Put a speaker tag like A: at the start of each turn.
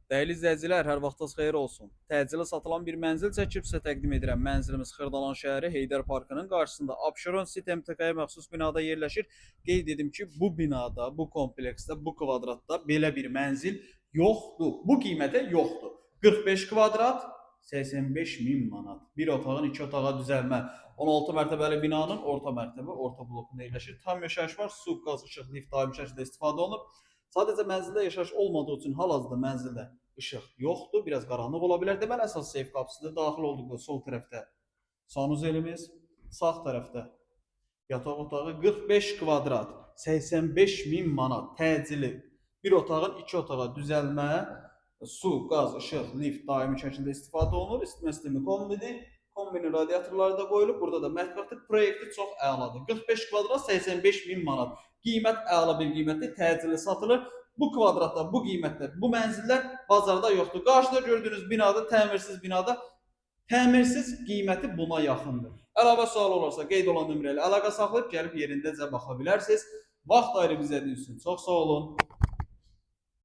A: Dəyərli izləyicilər, hər vaxtınız xeyir olsun. Təcili satılan bir mənzil çəkib sizə təqdim edirəm. Mənzilimiz Xırdalan şəhəri Heydər Parkının qarşısında Abşeron City MTK-yə məxsus binada yerləşir. Qeyd edim ki, bu binada, bu kompleksdə, bu kvadratda belə bir mənzil yoxdur. Bu qiymətə yoxdur. 45 kvadrat, 85 min manat. Bir otağın, iki otağa düzəlmə. 16 mərtəbəli binanın orta mərtəbə, orta blokunda yerləşir. Tam yaşayış var, su, qaz, işıq, lift daimi şəkildə istifadə olunub. Sadəcə mənzildə yaşayış olmadığı üçün hal-hazırda mənzildə işıq yoxdur, biraz qaranlıq ola bilər. Deməli, əsas seyf qapısıdır. Daxil olduqda sol tərəfdə sanuzelimiz, sağ tərəfdə yataq otağı 45 kvadrat, 85 min manat təcili. Bir otağın iki otağa düzəlmə, su, qaz, işıq, lift daimi şəkildə istifadə olunur. İsitmə sistemi kombidir. Kombinin radiatorları da qoyulub. Burada da mətbəxdə proyekti çox əladır. 45 kvadrat 85 min manat. Qiymət əla bir qiymətdir, təcili satılır. Bu kvadratda, bu qiymətdə, bu mənzillər bazarda yoxdur. Qarşıda gördüyünüz binada, təmirsiz qiyməti buna yaxındır. Əlavə sual olarsa qeyd olan nömrə ilə əlaqə saxlayıb gəlib yerindəcə baxa bilərsiniz. Vaxt ayırıb izlədiyiniz üçün çox sağ olun.